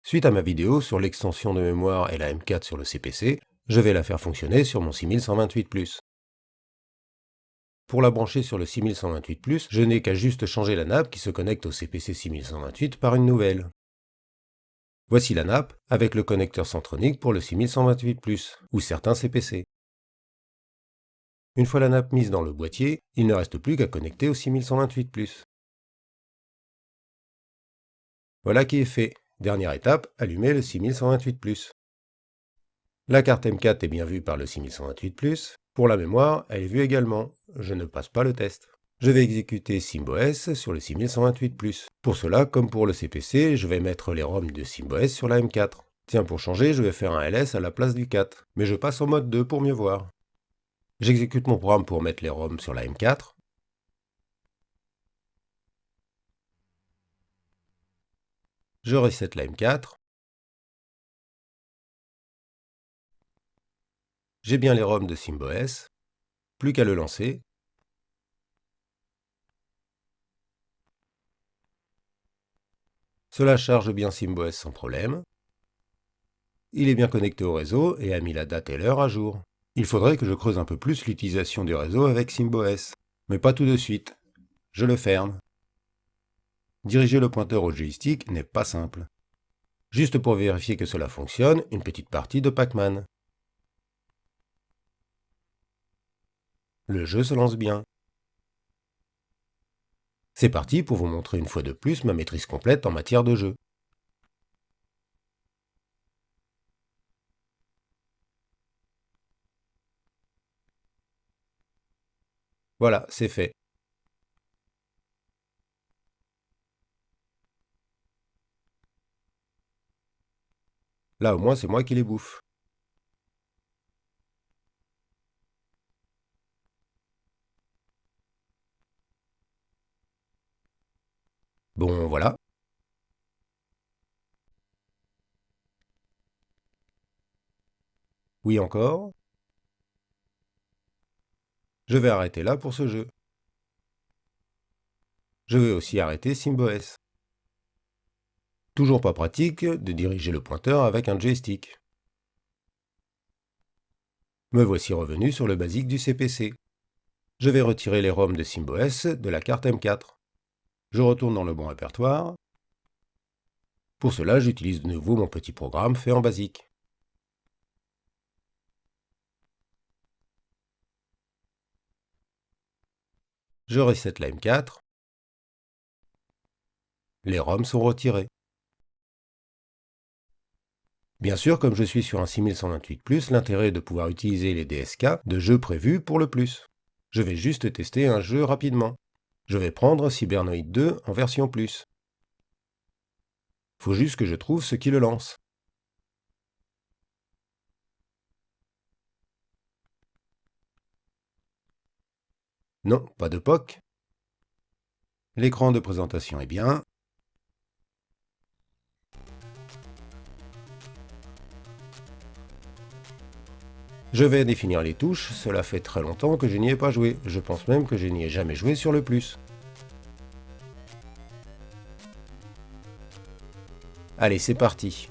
Suite à ma vidéo sur l'extension de mémoire et la M4 sur le CPC, je vais la faire fonctionner sur mon 6128+. Pour la brancher sur le 6128+, je n'ai qu'à juste changer la nappe qui se connecte au CPC 6128 par une nouvelle. Voici la nappe avec le connecteur Centronic pour le 6128+, ou certains CPC. Une fois la nappe mise dans le boîtier, il ne reste plus qu'à connecter au 6128+. Voilà qui est fait. Dernière étape, allumer le 6128+. La carte M4 est bien vue par le 6128+. Pour la mémoire, elle est vue également. Je ne passe pas le test. Je vais exécuter SymboS sur le 6128+. Pour cela, comme pour le CPC, je vais mettre les ROM de SymboS sur la M4. Tiens, pour changer, je vais faire un LS à la place du 4. Mais je passe en mode 2 pour mieux voir. J'exécute mon programme pour mettre les ROM sur la M4. Je reset la M4. J'ai bien les ROM de SymboS. Plus qu'à le lancer. Cela charge bien SymboS sans problème. Il est bien connecté au réseau et a mis la date et l'heure à jour. Il faudrait que je creuse un peu plus l'utilisation du réseau avec SymboS. Mais pas tout de suite. Je le ferme. Diriger le pointeur au joystick n'est pas simple. Juste pour vérifier que cela fonctionne, une petite partie de Pac-Man. Le jeu se lance bien. C'est parti pour vous montrer une fois de plus ma maîtrise complète en matière de jeu. Voilà, c'est fait. Là au moins c'est moi qui les bouffe. Bon, voilà. Oui encore. Je vais arrêter là pour ce jeu. Je vais aussi arrêter SymboS. Toujours pas pratique de diriger le pointeur avec un joystick. Me voici revenu sur le basique du CPC. Je vais retirer les ROM de SymboS de la carte M4. Je retourne dans le bon répertoire. Pour cela, j'utilise de nouveau mon petit programme fait en basique. Je reset la M4. Les ROM sont retirés. Bien sûr, comme je suis sur un 6128+, l'intérêt est de pouvoir utiliser les DSK de jeux prévus pour le plus. Je vais juste tester un jeu rapidement. Je vais prendre Cybernoid 2 en version plus. Faut juste que je trouve ce qui le lance. Non, pas de POC. L'écran de présentation est bien. Je vais définir les touches, cela fait très longtemps que je n'y ai pas joué. Je pense même que je n'y ai jamais joué sur le plus. Allez, c'est parti.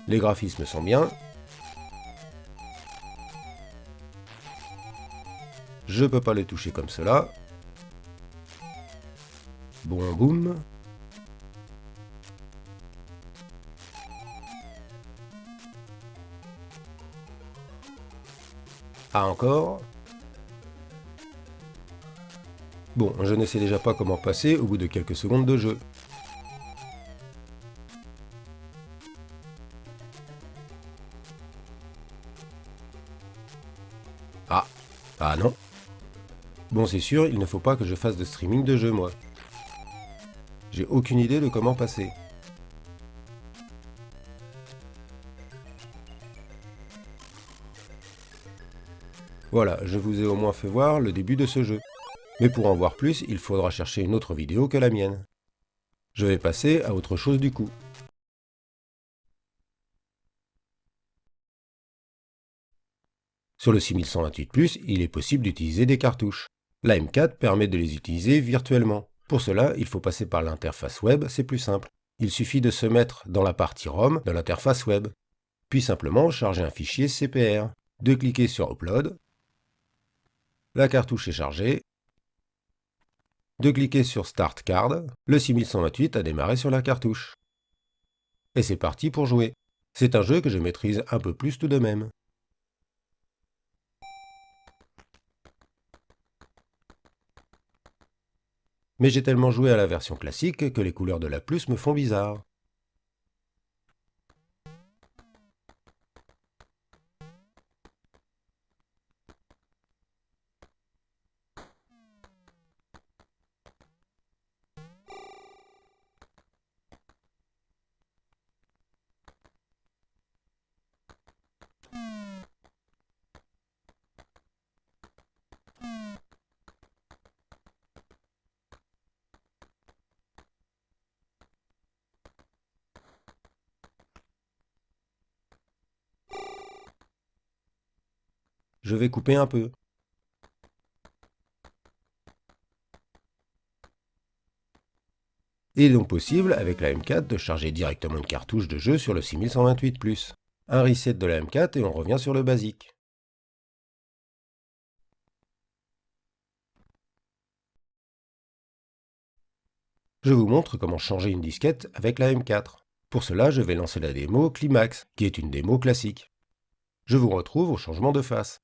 Les graphismes sont bien. Je peux pas les toucher comme cela. Bon, boum. Ah, encore. Bon, je ne sais déjà pas comment passer au bout de quelques secondes de jeu. Ah non. Bon, c'est sûr, il ne faut pas que je fasse de streaming de jeu, moi. J'ai aucune idée de comment passer. Voilà, je vous ai au moins fait voir le début de ce jeu. Mais pour en voir plus, il faudra chercher une autre vidéo que la mienne. Je vais passer à autre chose du coup. Sur le 6128+, il est possible d'utiliser des cartouches. La M4 permet de les utiliser virtuellement. Pour cela, il faut passer par l'interface web, c'est plus simple. Il suffit de se mettre dans la partie ROM de l'interface web, puis simplement charger un fichier CPR, de cliquer sur Upload, la cartouche est chargée, de cliquer sur Start Card, le 6128 a démarré sur la cartouche. Et c'est parti pour jouer. C'est un jeu que je maîtrise un peu plus tout de même. Mais j'ai tellement joué à la version classique que les couleurs de la plus me font bizarre. Je vais couper un peu. Il est donc possible, avec la M4, de charger directement une cartouche de jeu sur le 6128+. Un reset de la M4 et on revient sur le basique. Je vous montre comment changer une disquette avec la M4. Pour cela, je vais lancer la démo Climax, qui est une démo classique. Je vous retrouve au changement de face.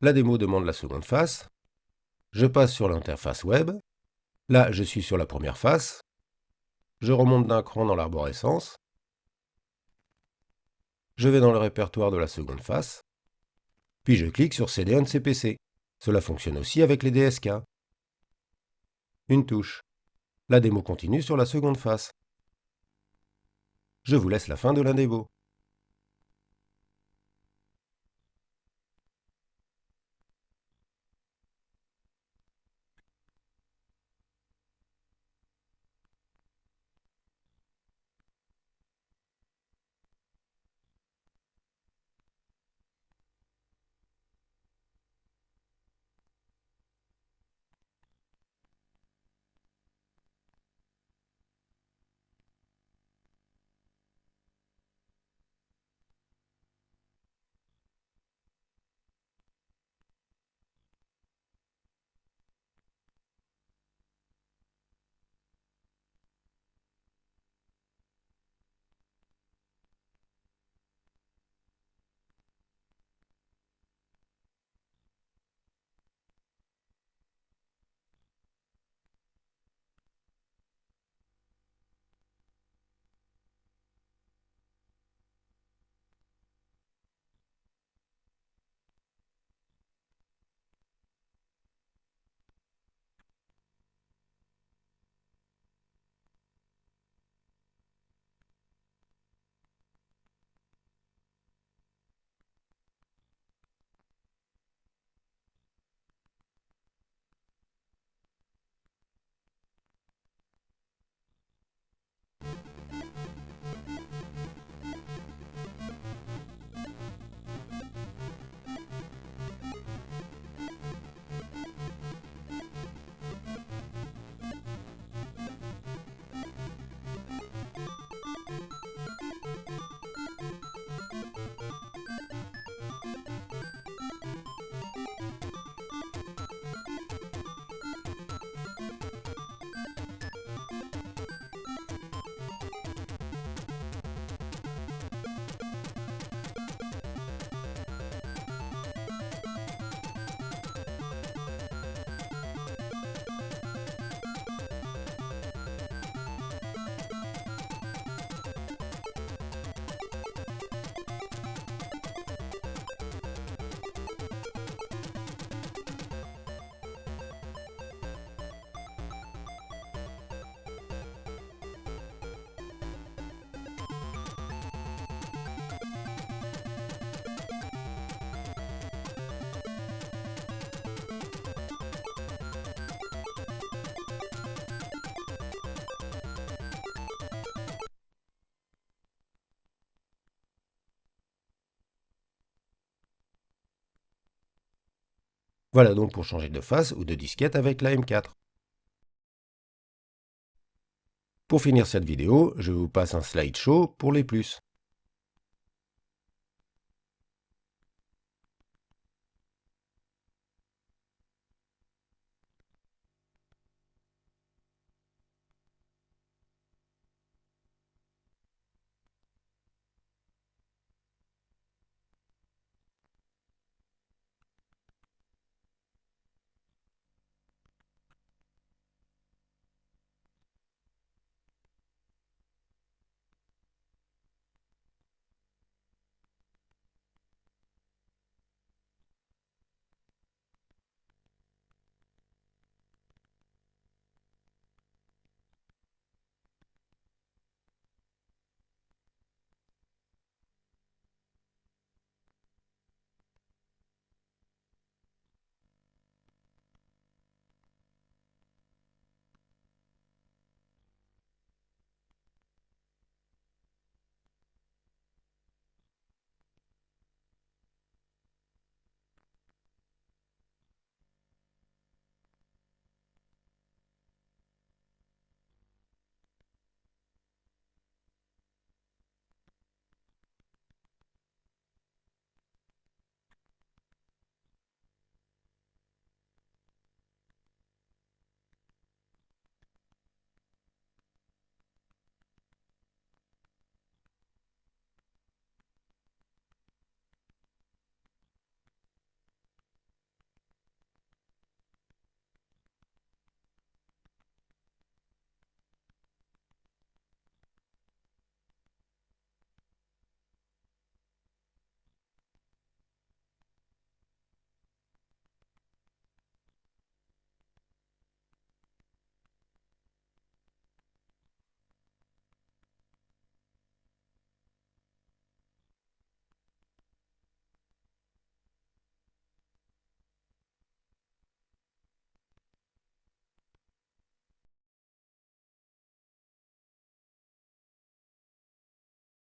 La démo demande la seconde face. Je passe sur l'interface web. Là, je suis sur la première face. Je remonte d'un cran dans l'arborescence. Je vais dans le répertoire de la seconde face. Puis je clique sur CD on CPC. Cela fonctionne aussi avec les DSK. Une touche. La démo continue sur la seconde face. Je vous laisse la fin de la démo. Voilà donc pour changer de face ou de disquette avec la M4. Pour finir cette vidéo, je vous passe un slideshow pour les plus.